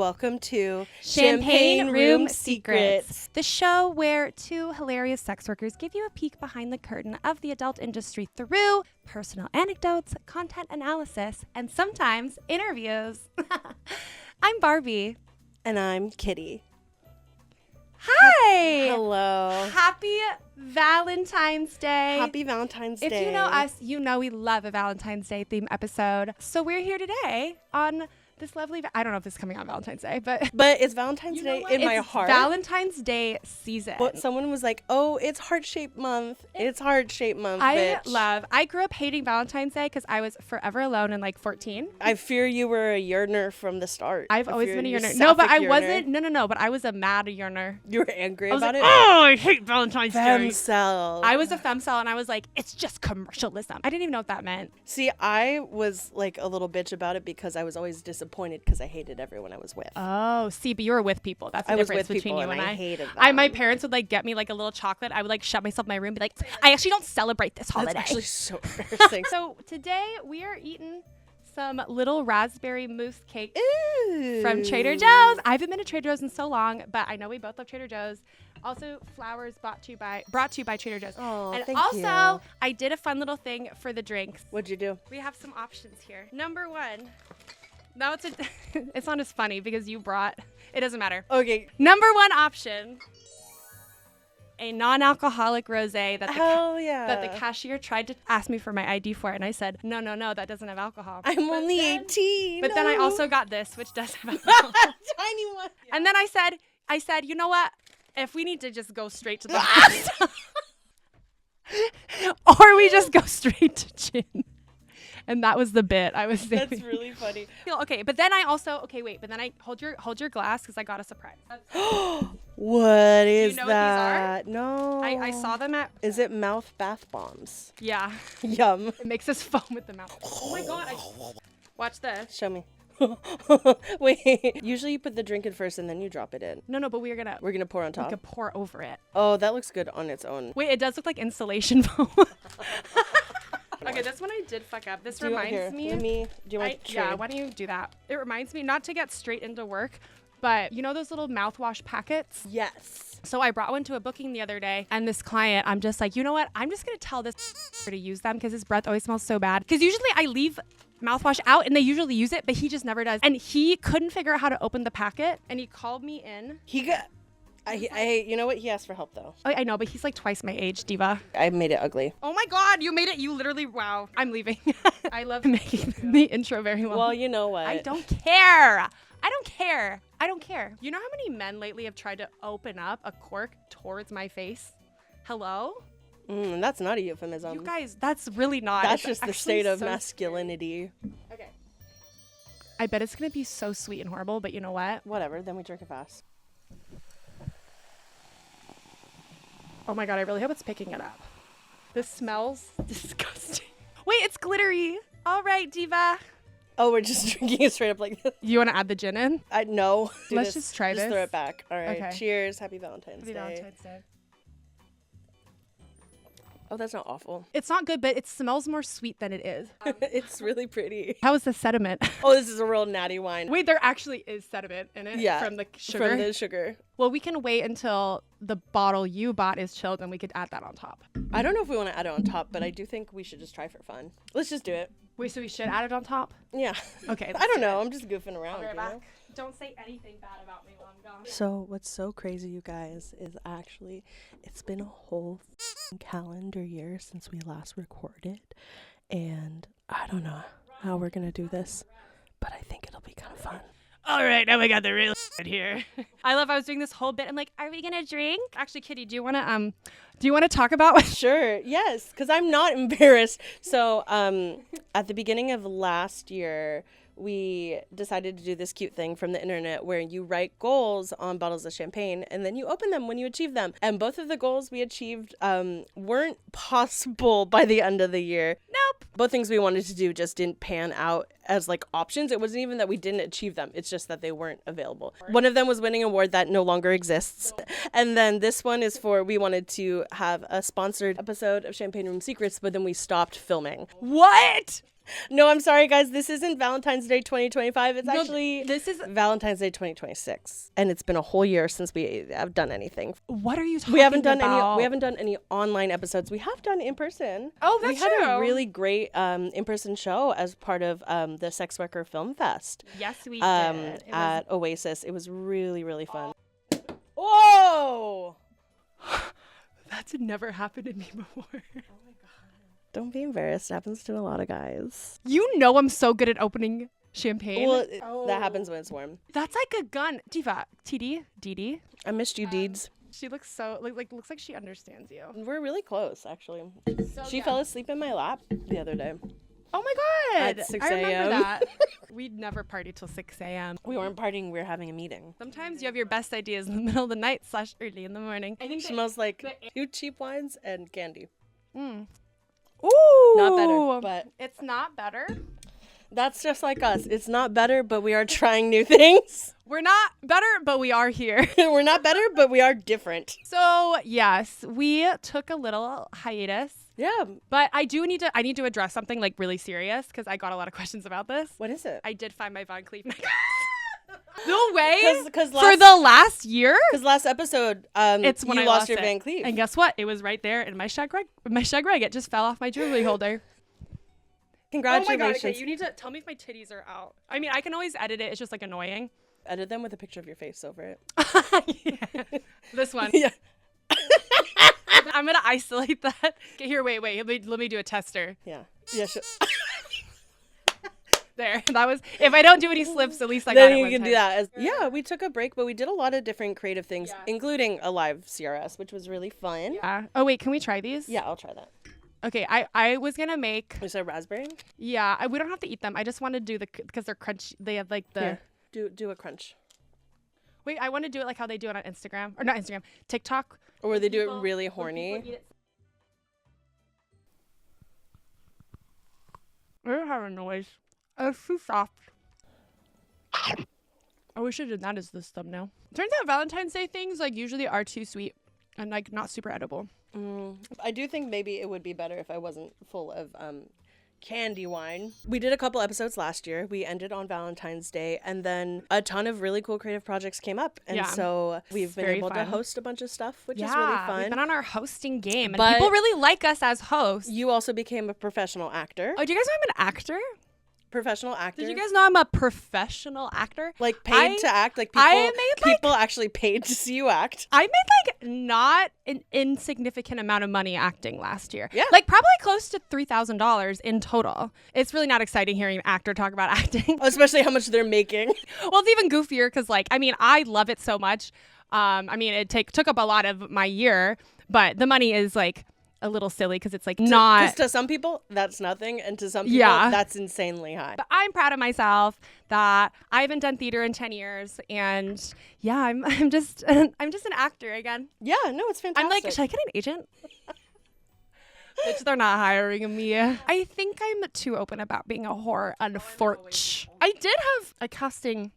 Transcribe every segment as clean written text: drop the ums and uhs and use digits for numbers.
welcome to Champagne Room Secrets, the show where two hilarious sex workers give you a peek behind the curtain of the adult industry through personal anecdotes, content analysis, and sometimes interviews. I'm Barbie. And I'm Kitty. Hi! Hello. Happy Valentine's Day. Happy Valentine's Day. If you know us, you know we love a Valentine's Day theme episode. So we're here today on this lovely, I don't know if this is coming on Valentine's Day, but it's Valentine's Day in my heart. Valentine's Day season. But someone was like, oh, it's heart-shaped month. It's heart-shaped month, bitch. I grew up hating Valentine's Day because I was forever alone in like 14. I fear you were a yearner from the start. I've always been a yearner. No, but I wasn't. No, but I was a mad yearner. You were angry about it? Oh, I hate Valentine's Day. Femcel. I was a femcel and I was like, it's just commercialism. I didn't even know what that meant. See, I was like a little bitch about it because I was always disappointed because I hated everyone I was with. Oh, see, but you were with people. That's the difference between you and I. Hated them. My parents would like get me like a little chocolate. I would like shut myself in my room and be like, I actually don't celebrate this holiday. That's actually so embarrassing. So today we are eating some little raspberry mousse cake from Trader Joe's. I haven't been to Trader Joe's in so long, but I know we both love Trader Joe's. Also, flowers brought to you by Trader Joe's. Oh, and thank also, you. I did a fun little thing for the drinks. What'd you do? We have some options here. Number one. Now it's not as funny because you brought, it doesn't matter. Okay. Number one option. A non-alcoholic rosé that the cashier tried to ask me for my ID for, and I said, no, that doesn't have alcohol. I'm only 18. But then I also got this, which does have alcohol. Tiny one. Yeah. And then I said, you know what? If we need to just go straight to the pasta, or we just go straight to gin. And that was the bit I was saying. That's really funny. Okay, but then I also But then I hold your glass because I got a surprise. What is Do you know that? What these are? No. I saw them at. Is it mouth bath bombs? Yeah. Yum. It makes us foam with the mouth. Oh my god! Watch this. Show me. Wait. Usually you put the drink in first and then you drop it in. No, but we're gonna pour on top. We could pour over it. Oh, that looks good on its own. Wait, it does look like insulation foam. Okay, this one I did fuck up. This reminds me. Do you want to Yeah, why don't you do that? It reminds me, not to get straight into work, but you know those little mouthwash packets? Yes. So I brought one to a booking the other day, and this client, I'm just like, you know what? I'm just going to tell this to use them because his breath always smells so bad. Because usually I leave mouthwash out and they usually use it, but he just never does. And he couldn't figure out how to open the packet, and he called me in. You know what? He asked for help though. I know, but he's like twice my age, diva. I made it ugly. Oh my god, you made it. You literally, wow. I'm leaving. I love making the intro very well. Well, you know what? I don't care. You know how many men lately have tried to open up a cork towards my face? Hello? That's not a euphemism. You guys, that's really not. That's just the state of masculinity. Okay. I bet it's going to be so sweet and horrible, but you know what? Whatever, then we drink it fast. Oh my god, I really hope it's picking it up. This smells disgusting. Wait, it's glittery. All right, diva. Oh, we're just drinking it straight up like this. You want to add the gin in? No. Let's just try this. Just throw it back. All right. Okay. Cheers. Happy Valentine's Day. Happy Valentine's Day. Oh, that's not awful. It's not good, but it smells more sweet than it is. It's really pretty. How is the sediment? Oh, this is a real natty wine. Wait, there actually is sediment in it? Yeah. From the sugar? From the sugar. Well, we can wait until the bottle you bought is chilled and we could add that on top. I don't know if we want to add it on top, but I do think we should just try for fun. Let's just do it. Wait, so we should add it on top? Yeah. Okay. I don't know. I'm just goofing around. I'll be right you back. know? Don't say anything bad about me while I'm gone. So what's so crazy, you guys, is actually it's been a whole calendar year since we last recorded, and I don't know how we're gonna do this, but I think it'll be kind of fun. All right, now we got the real here. I was doing this whole bit. I'm like, are we gonna drink? Actually, Kitty, do you wanna talk about? Sure, yes, because I'm not embarrassed. So at the beginning of last year, we decided to do this cute thing from the internet where you write goals on bottles of champagne and then you open them when you achieve them. And both of the goals we achieved weren't possible by the end of the year. Nope. Both things we wanted to do just didn't pan out as like options. It wasn't even that we didn't achieve them. It's just that they weren't available. One of them was winning an award that no longer exists. And then this one is for, we wanted to have a sponsored episode of Champagne Room Secrets, but then we stopped filming. What? No, I'm sorry, guys. This isn't Valentine's Day 2025. It's actually this is Valentine's Day 2026, and it's been a whole year since we have done anything. What are you talking We haven't done about? any online episodes. We have done in person. Oh, that's we had true. a really great in person show as part of the Sex Worker Film Fest. Yes, we did. At Oasis. It was really, really fun. Whoa! That's never happened to me before. Don't be embarrassed. It happens to a lot of guys. You know I'm so good at opening champagne. Well, that happens when it's warm. That's like a gun. Diva, TD, DD. I missed you, Deeds. She looks so looks like she understands you. We're really close, actually. So, She fell asleep in my lap the other day. Oh my god! At 6 I remember a.m.. that. We'd never party till 6 a.m. We weren't partying. We were having a meeting. Sometimes you have your best ideas in the middle of the night / early in the morning. I think Smells like 2 cheap wines and candy. Ooh, Not better, but it's not better. that's just like us. It's not better, but we are trying new things. We're not better, but we are here. We're not better, but we are different. So yes, we took a little hiatus. Yeah. But I need to address something like really serious because I got a lot of questions about this. What is it? I did find my Von Cleef necklace. No way. Cause For the last year? Because last episode, It's when you I lost lost your it. Van Cleef. And guess what? It was right there in my shag rag. It just fell off my jewelry holder. Congratulations. Oh my god, okay, you need to tell me if my titties are out. I mean, I can always edit it. It's just like annoying. Edit them with a picture of your face over it. Yeah. This one. Yeah. I'm going to isolate that. Okay, here, wait. Let me do a tester. Yeah. Yeah, sure. There. That was, if I don't do any slips, at least I got Then it you one can time. do that. Yeah, we took a break, but we did a lot of different creative things, Yeah. including a live CRS, which was really fun. Yeah. Oh, wait, can we try these? Yeah, I'll try that. Okay, I was going to make, Is there raspberry? yeah, we don't have to eat them. I just want to do because they're crunchy. They have like the, Here, do a crunch. wait, I want to do it like how they do it on Instagram. Or not Instagram, TikTok. Or where they do it really horny. I don't have a noise. It's too soft. I wish I did that as this thumbnail. Turns out Valentine's Day things like usually are too sweet and like not super edible. I do think maybe it would be better if I wasn't full of candy wine. We did a couple episodes last year. We ended on Valentine's Day, and then a ton of really cool creative projects came up. And Yeah. so we've been very able to fun. host a bunch of stuff, which Yeah, is really fun. we've been on our hosting game and But- people really like us as hosts. You also became a professional actor. Oh, do you guys know I'm an actor? Professional actor. Did you guys know I'm a professional actor? like paid to act? Like people, I made, like- people actually paid to see you act. I made like not an insignificant amount of money acting last year. Yeah. Like probably close to $3,000 in total. It's really not exciting hearing an actor talk about acting. Especially how much they're making. Well, it's even goofier because like, I mean, I love it so much. I mean, it took up a lot of my year, but the money is like a little silly because it's like not. Because to some people, that's nothing. And to some people, Yeah. that's insanely high. But I'm proud of myself that I haven't done theater in 10 years. And yeah, I'm just an actor again. Yeah, no, it's fantastic. I'm like, should I get an agent? Bitch, they're not hiring me. I think I'm too open about being a whore, unfortunately. I did have a casting.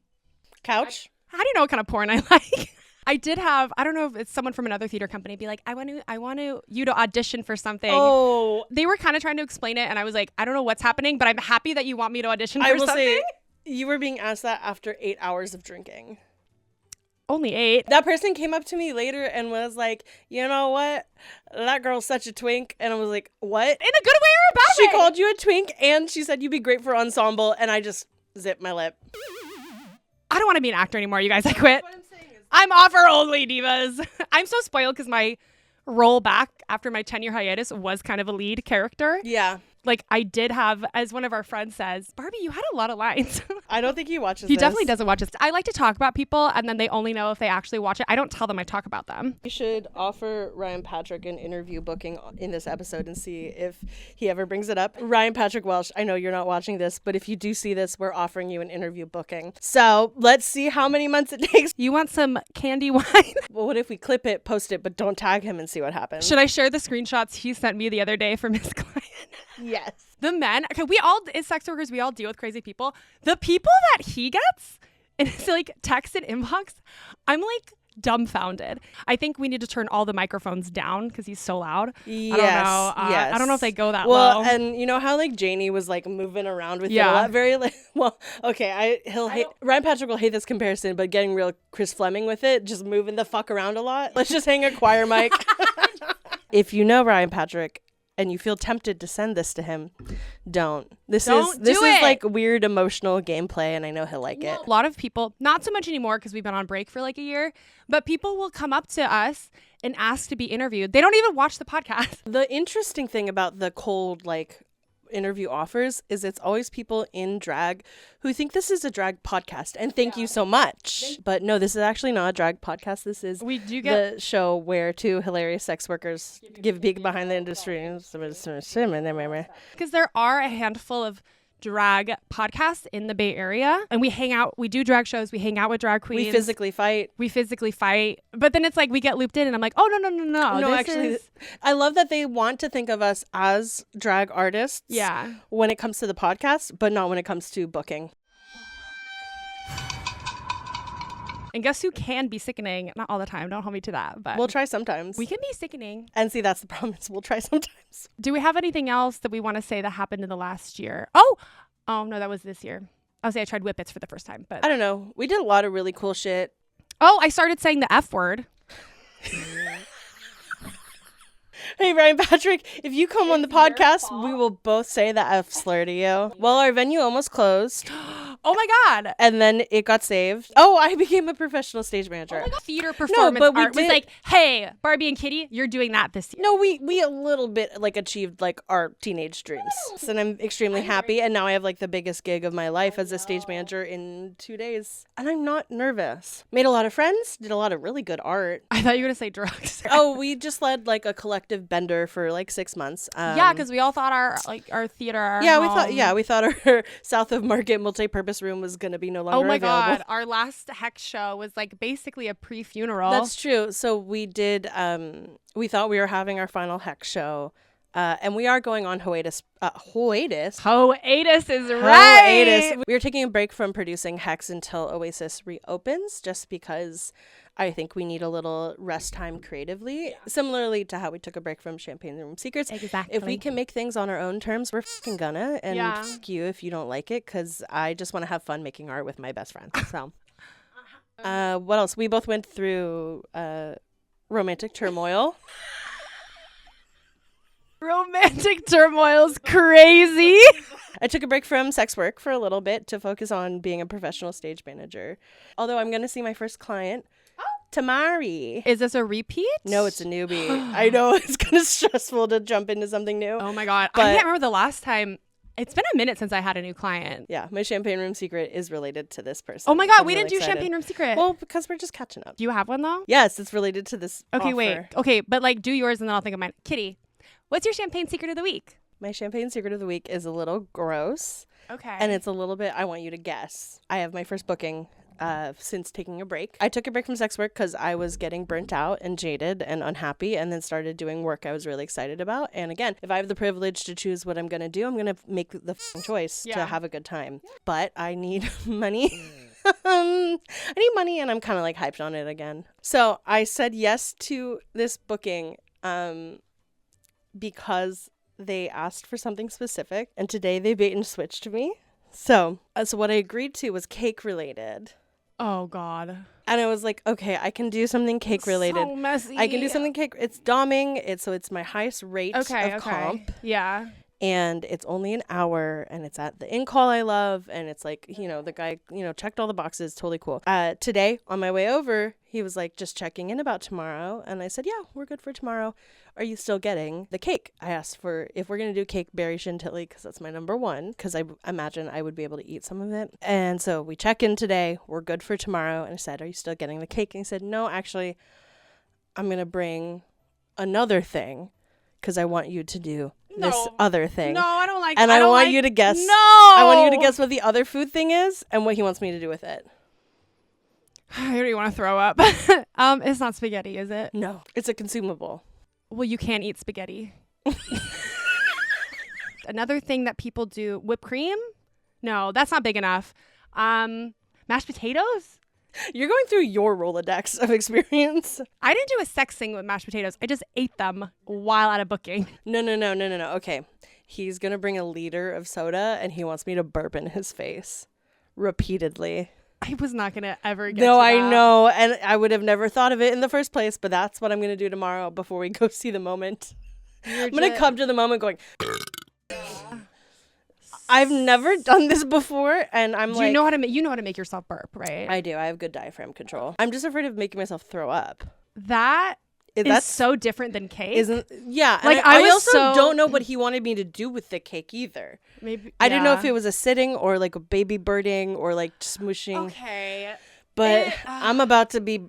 Couch? How do you know what kind of porn I like? I did have, I don't know if it's someone from another theater company be like, I want you to audition for something. Oh, They were kind of trying to explain it and I was like, I don't know what's happening, but I'm happy that you want me to audition for I will something. say, you were being asked that after 8 hours of drinking. Only 8. That person came up to me later and was like, you know what? That girl's such a twink. And I was like, what? In a good way or a bad She way? called you a twink and she said you'd be great for ensemble. And I just zipped my lip. I don't want to be an actor anymore, you guys. I quit. I'm offer only, divas. I'm so spoiled because my role back after my 10-year hiatus was kind of a lead character. Yeah. Like I did have, as one of our friends says, Barbie, you had a lot of lines. I don't think he watches He this. definitely doesn't watch it. I like to talk about people and then they only know if they actually watch it. I don't tell them I talk about them. We should offer Ryan Patrick an interview booking in this episode and see if he ever brings it up. Ryan Patrick Welsh, I know you're not watching this, but if you do see this, we're offering you an interview booking. So let's see how many months it takes. You want some candy wine? Well, what if we clip it, post it, but don't tag him and see what happens? Should I share the screenshots he sent me the other day from his client? Yes. The men, okay, we all, as sex workers, we all deal with crazy people. The people that he gets in his like text and inbox, I'm like dumbfounded. I think we need to turn all the microphones down because he's so loud. Yes, I don't know if they go that well, low. and you know how like Janie was like moving around with it a lot, very like, well, okay, Ryan Patrick will hate this comparison, but getting real Chris Fleming with it, just moving the fuck around a lot. Let's just hang a choir mic. If you know Ryan Patrick and you feel tempted to send this to him, don't. This is like weird emotional gameplay, and I know he'll like it. A lot of people, not so much anymore because we've been on break for like a year, but people will come up to us and ask to be interviewed. They don't even watch the podcast. The interesting thing about the cold like interview offers is it's always people in drag who think this is a drag podcast, and thank you so much. But no, this is actually not a drag podcast. This is the show where two hilarious sex workers give a peek behind the industry. Because there are a handful of drag podcasts in the Bay Area, and we hang out, we do drag shows, we hang out with drag queens, we physically fight, but then it's like we get looped in and I'm like, oh no, actually I love that they want to think of us as drag artists when it comes to the podcast, but not when it comes to booking. And guess who can be sickening? Not all the time, don't hold me to that, but we'll try sometimes. We can be sickening. And see, that's the problem, is we'll try sometimes. Do we have anything else that we want to say that happened in the last year? Oh no, that was this year. I'll say I tried Whippets for the first time, but I don't know. We did a lot of really cool shit. Oh, I started saying the F word. Hey, Ryan Patrick, if you come on the podcast, we will both say the F slur to you. Well, our venue almost closed. Oh my God. And then it got saved. Oh, I became a professional stage manager. Oh my God. Theater performance art was like, hey, Barbie and Kitty, you're doing that this year. No, we a little bit like achieved like our teenage dreams. And I'm extremely happy. And now I have like the biggest gig of my life as a stage manager in 2 days. And I'm not nervous. Made a lot of friends, did a lot of really good art. I thought you were going to say drugs. Oh, we just led like a collective bender for like 6 months. Yeah, because we all thought our theater, our we thought our South of Market multi-purpose room was going to be no longer available. Oh my God. Our last Hex show was like basically a pre-funeral. That's true. So we did, we thought we were having our final Hex show. And we are going on hiatus. Hiatus is right. Hiatus. We are taking a break from producing Hex until Oasis reopens, just because I think we need a little rest time creatively. Yeah. Similarly to how we took a break from Champagne Room Secrets. Exactly. If we can make things on our own terms, we're fucking gonna. And fuck you if you don't like it, because I just want to have fun making art with my best friend. So, what else? We both went through romantic turmoil. Romantic turmoil's crazy. I took a break from sex work for a little bit to focus on being a professional stage manager. Although I'm going to see my first client, Tamari. Is this a repeat? No, it's a newbie. I know it's kind of stressful to jump into something new. Oh my God. I can't remember the last time. It's been a minute since I had a new client. Yeah, my Champagne Room Secret is related to this person. Oh my God, we didn't do Champagne Room Secret. Well, because we're just catching up. Do you have one though? Yes, it's related to this Okay, offer. wait. Okay, but like do yours and then I'll think of mine. Kitty, what's your Champagne Secret of the Week? My Champagne Secret of the Week is a little gross. Okay. And it's a little bit, I want you to guess. I have my first booking since taking a break. I took a break from sex work because I was getting burnt out and jaded and unhappy, and then started doing work I was really excited about. And again, if I have the privilege to choose what I'm going to do, I'm going to make the choice to have a good time. But I need money. I need money, and I'm kind of like hyped on it again. So I said yes to this booking because they asked for something specific, and today they bait and switched me. So what I agreed to was cake related. Oh God. And I was like, okay, I can do something cake related. So messy. I can do something cake. It's doming. It's my highest rate of comp. Yeah. And it's only an hour, and it's at the in-call I love, and it's like, the guy, checked all the boxes, totally cool. Today, on my way over, he was like, just checking in about tomorrow, and I said, yeah, we're good for tomorrow. Are you still getting the cake? I asked for, if we're going to do cake, berry chantilly, because that's my number one, because I imagine I would be able to eat some of it. And so we check in today, we're good for tomorrow, and I said, are you still getting the cake? And he said, no, actually, I'm going to bring another thing, because I want you to do this other thing. No, I don't like. And I want you to guess. No, I want you to guess what the other food thing is and what he wants me to do with it. I already want to throw up. It's not spaghetti, is it? No, it's a consumable. Well, you can't eat spaghetti. Another thing that people do, whipped cream? No, that's not big enough. Mashed potatoes? You're going through your Rolodex of experience. I didn't do a sex thing with mashed potatoes. I just ate them while at a booking. No. Okay. He's going to bring a liter of soda and he wants me to burp in his face repeatedly. I was not going to ever get No, to I that. know. And I would have never thought of it in the first place, but that's what I'm going to do tomorrow before we go see the moment. I'm going to come to the moment going... I've never done this before, and I'm Do like... you know how to make yourself burp, right? I do. I have good diaphragm control. I'm just afraid of making myself throw up. That is so different than cake. Yeah. Like, and I also don't know what he wanted me to do with the cake either. Maybe I didn't know if it was a sitting or like a baby birding or like smooshing. Okay. But I'm about to be...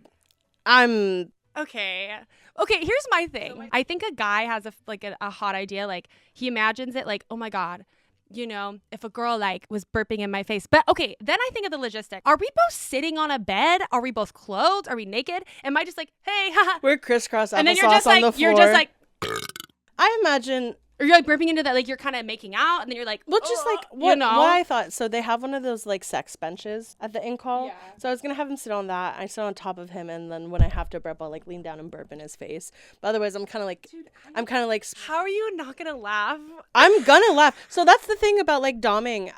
Okay, here's my thing. I think a guy has a hot idea. Like, he imagines it like, oh my God, you know, if a girl like was burping in my face. But okay, then I think of the logistics. Are we both sitting on a bed? Are we both clothed? Are we naked? Am I just like, hey, haha. We're crisscross applesauce And then you're just like, on the floor. I imagine... Or you're like burping into that, like you're kind of making out, and then you're like, well, just like what I thought. So they have one of those like sex benches at the in-call. Yeah. So I was gonna have him sit on that. I sit on top of him, and then when I have to burp, I'll like lean down and burp in his face. But otherwise, I'm kind of like, how are you not gonna laugh? I'm gonna laugh. So that's the thing about like doming,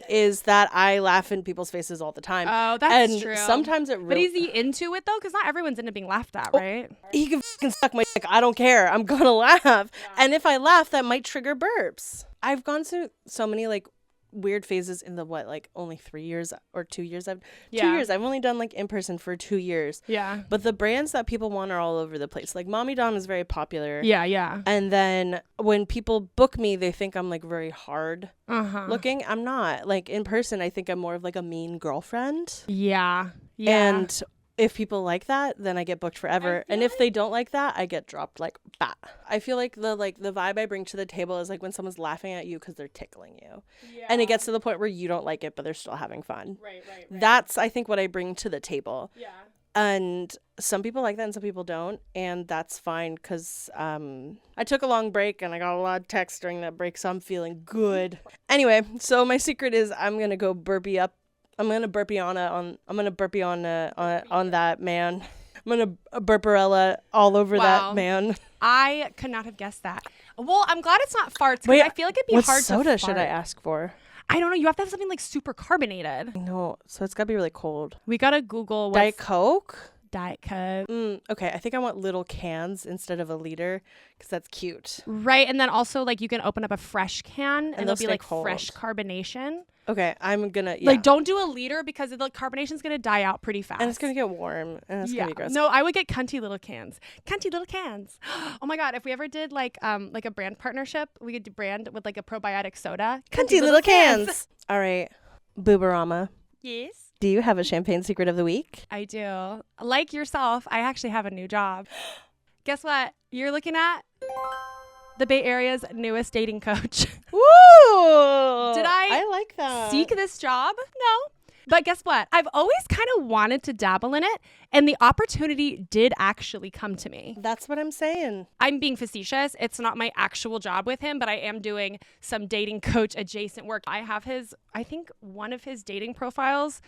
is that I laugh in people's faces all the time. Oh, that's true. Sometimes it really. But is he into it though? Because not everyone's into being laughed at, right? He can fucking suck my dick. I don't care. I'm gonna laugh, and if I laugh, that might trigger burps. I've gone through so many like weird phases in the only 3 years or 2 years. 2 years. I've only done like in person for 2 years. Yeah. But the brands that people want are all over the place. Like Mommy Dom is very popular. Yeah. And then when people book me, they think I'm like very hard looking. I'm not. Like in person, I think I'm more of like a mean girlfriend. Yeah. And if people like that, then I get booked forever. And if they don't like that, I get dropped like bat. I feel like the vibe I bring to the table is like when someone's laughing at you because they're tickling you. Yeah. And it gets to the point where you don't like it, but they're still having fun. Right. That's, I think, what I bring to the table. Yeah. And some people like that and some people don't. And that's fine because I took a long break and I got a lot of texts during that break, so I'm feeling good. Anyway, so my secret is I'm going to go burpee up. I'm gonna burpee on that man. I'm gonna burperella all over that man. I could not have guessed that. Well, I'm glad it's not farts because I feel like it'd be hard to fart. What soda should I ask for? I don't know. You have to have something like super carbonated. No, so it's gotta be really cold. We gotta Google Diet Coke. Diet Coke. Okay, I think I want little cans instead of a liter because that's cute. Right, and then also like you can open up a fresh can and it'll be like cold. fresh carbonation. Okay, I'm gonna like don't do a liter because the carbonation's gonna die out pretty fast and it's gonna get warm and it's gonna be gross. No, I would get cunty little cans. Oh my God, if we ever did like a brand partnership, we could do brand with like a probiotic soda. Cunty little cans. All right, Booberama. Yes. Do you have a champagne secret of the week? I do. Like yourself, I actually have a new job. Guess what? You're looking at the Bay Area's newest dating coach. Woo! Did I like that. Seek this job? No. But guess what? I've always kind of wanted to dabble in it, and the opportunity did actually come to me. That's what I'm saying. I'm being facetious. It's not my actual job with him, but I am doing some dating coach adjacent work. I have I think one of his dating profiles.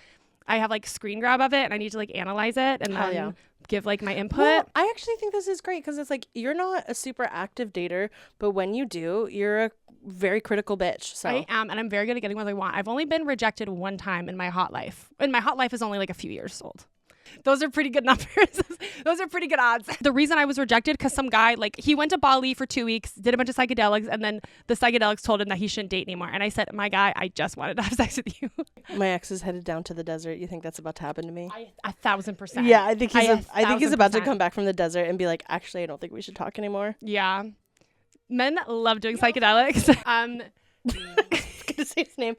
I have like screen grab of it, and I need to like analyze it and then give like my input. Well, I actually think this is great because it's like you're not a super active dater, but when you do, you're a very critical bitch. So I am, and I'm very good at getting what I want. I've only been rejected one time in my hot life, and my hot life is only like a few years old. Those are pretty good numbers. Those are pretty good odds. The reason I was rejected because some guy, like, he went to Bali for 2 weeks, did a bunch of psychedelics, and then the psychedelics told him that he shouldn't date anymore. And I said, my guy, I just wanted to have sex with you. My ex is headed down to the desert. You think that's about to happen to me? 1,000%. Yeah, I think he's about to come back from the desert and be like, actually, I don't think we should talk anymore. Yeah. Men love doing psychedelics. I'm gonna say his name.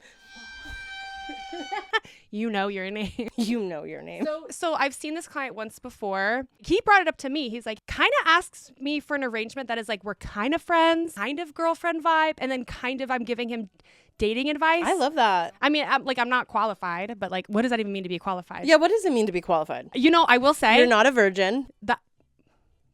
You know your name. You know your name. So I've seen this client once before. He brought it up to me. He's like, kind of asks me for an arrangement that is like, we're kind of friends, kind of girlfriend vibe, and then kind of I'm giving him dating advice. I love that. I mean, I'm not qualified, but like, what does that even mean to be qualified? Yeah, what does it mean to be qualified? You know, I will say. You're not a virgin.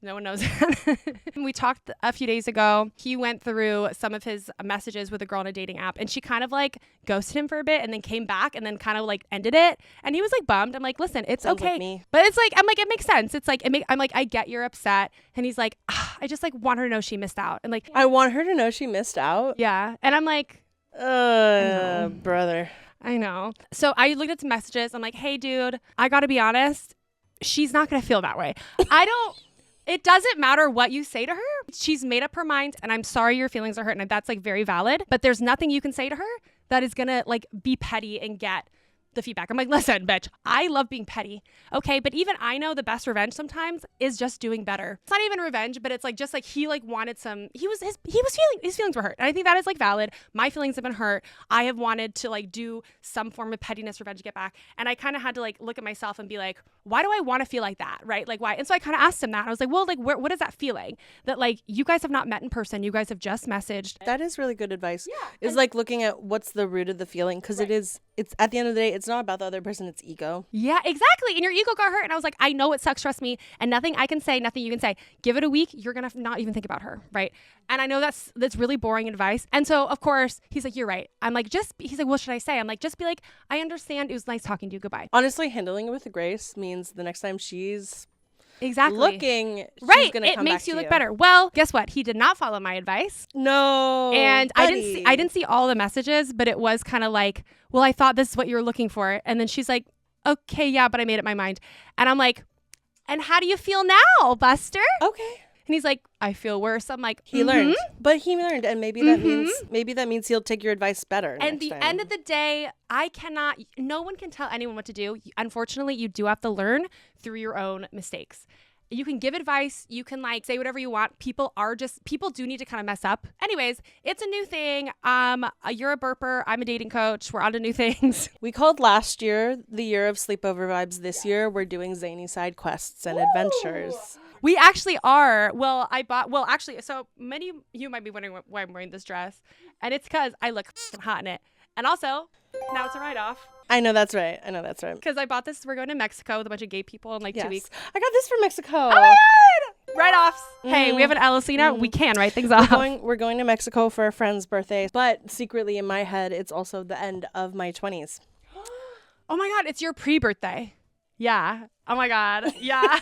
No one knows that. We talked a few days ago. He went through some of his messages with a girl on a dating app, and she kind of like ghosted him for a bit and then came back and then kind of like ended it. And he was like bummed. I'm like, listen, it's Sounds okay. like me. But it's like, I'm like, it makes sense. It's like, I'm like, I get you're upset. And he's like, I just like want her to know she missed out. And like, I want her to know she missed out. yeah. And I'm like, brother. I know. So I looked at some messages. I'm like, hey, dude, I got to be honest. She's not going to feel that way. It doesn't matter what you say to her. She's made up her mind, and I'm sorry your feelings are hurt, and that's like very valid. But there's nothing you can say to her that is going to like be petty and get the feedback. I'm like, listen, bitch, I love being petty. Okay, but even I know the best revenge sometimes is just doing better. It's not even revenge, but it's like just like he like wanted some. His feelings were hurt, and I think that is like valid. My feelings have been hurt. I have wanted to like do some form of pettiness revenge to get back, and I kind of had to like look at myself and be like, why do I want to feel like that, right? Like why? And so I kind of asked him that. I was like, well, like what is that feeling that like you guys have not met in person? You guys have just messaged. That is really good advice. Yeah, It's like looking at what's the root of the feeling, because it's at the end of the day, it's not about the other person, it's ego. Yeah, exactly. And your ego got hurt. And I was like, I know it sucks, trust me. And nothing I can say, nothing you can say. Give it a week, you're going to not even think about her, right? And I know that's really boring advice. And so, of course, he's like, you're right. I'm like, he's like, what should I say? I'm like, just be like, I understand. It was nice talking to you. Goodbye. Honestly, handling it with grace means the next time she's exactly looking, right, she's gonna it come makes back you to look better. Well, guess what? He did not follow my advice. No, and buddy. I didn't see all the messages, but it was kind of like, well, I thought this is what you were looking for. And then she's like, okay, yeah, but I made up my mind. And I'm like, and how do you feel now, Buster? Okay. And he's like, I feel worse. I'm like, he learned, and maybe that means he'll take your advice better. And the end of the day, no one can tell anyone what to do. Unfortunately, you do have to learn through your own mistakes. You can give advice. You can like say whatever you want. People do need to kind of mess up. Anyways, it's a new thing. You're a burper. I'm a dating coach. We're on to new things. We called last year the year of sleepover vibes. This year, we're doing zany side quests and adventures. We actually are. So many of you might be wondering why I'm wearing this dress. And it's because I look hot in it. And also, now it's a write-off. I know that's right. Because I bought this. We're going to Mexico with a bunch of gay people in like 2 weeks. I got this from Mexico. Oh my God! Write-offs. Hey, we have an LLC now. We can write things off. We're going to Mexico for a friend's birthday. But secretly in my head, it's also the end of my 20s. Oh my God. It's your pre-birthday. Yeah. Oh my God. Yeah.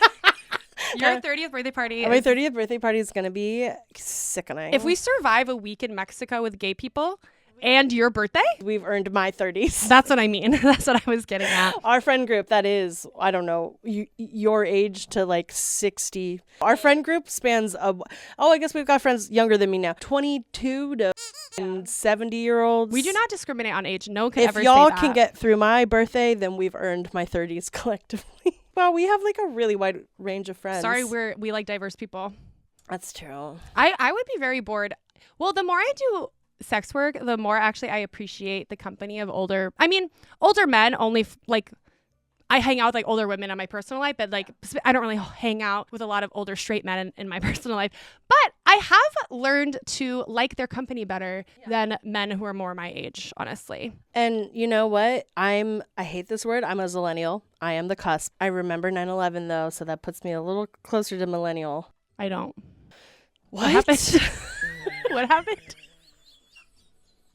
Your 30th birthday party. My 30th birthday party is going to be sickening. If we survive a week in Mexico with gay people and your birthday, we've earned my 30s. That's what I mean. That's what I was getting at. Our friend group, that is, I don't know, your age to like 60. Our friend group spans, I guess we've got friends younger than me now, 22 to 70-year-olds. We do not discriminate on age. No one can ever say that. If y'all can get through my birthday, then we've earned my 30s collectively. Well, we have like a really wide range of friends. Sorry, we like diverse people. That's true. I would be very bored. Well, the more I do sex work, the more actually I appreciate the company of older men. Only like I hang out with like older women in my personal life, but like I don't really hang out with a lot of older straight men in my personal life. But I have learned to like their company better than men who are more my age, honestly. And you know what? I hate this word. I'm a zillennial. I am the cusp. I remember 9/11 though, so that puts me a little closer to millennial. I don't. What happened? What happened?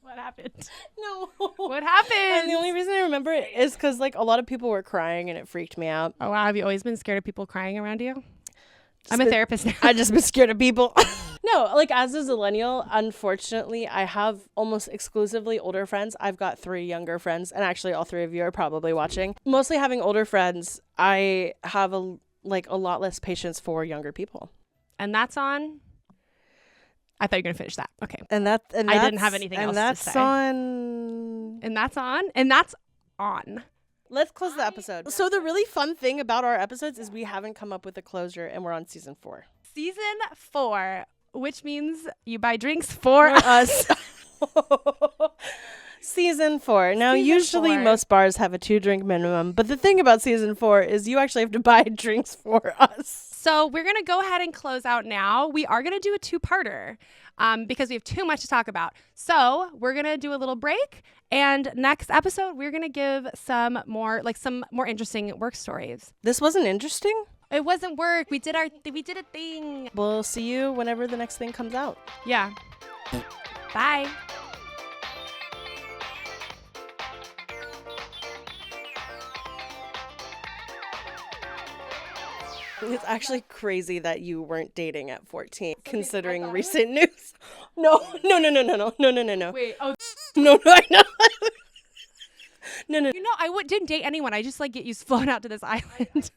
What happened? No. What happened? And the only reason I remember it is because like a lot of people were crying and it freaked me out. Oh wow, have you always been scared of people crying around you? I'm a therapist now. I've just been scared of people. No, like as a zillennial, unfortunately, I have almost exclusively older friends. I've got 3 younger friends, and actually all 3 of you are probably watching. Mostly having older friends, I have a lot less patience for younger people. And that's on. I thought you were going to finish that. Okay. And I didn't have anything else to say. And that's on. Let's close the episode. So the really fun thing about our episodes is we haven't come up with a closure, and we're on season 4. Season 4, which means you buy drinks for us. Season 4. Now, usually most bars have a 2-drink minimum, but the thing about season 4 is you actually have to buy drinks for us. So we're going to go ahead and close out now. We are going to do a 2-parter because we have too much to talk about. So we're going to do a little break. And next episode, we're going to give some more interesting work stories. This wasn't interesting? It wasn't work. We did a thing. We'll see you whenever the next thing comes out. Yeah. Bye. It's actually crazy that you weren't dating at 14, considering recent news. No. Wait, oh. No, I know. No. You know, I didn't date anyone. I just like get used flown out to this island.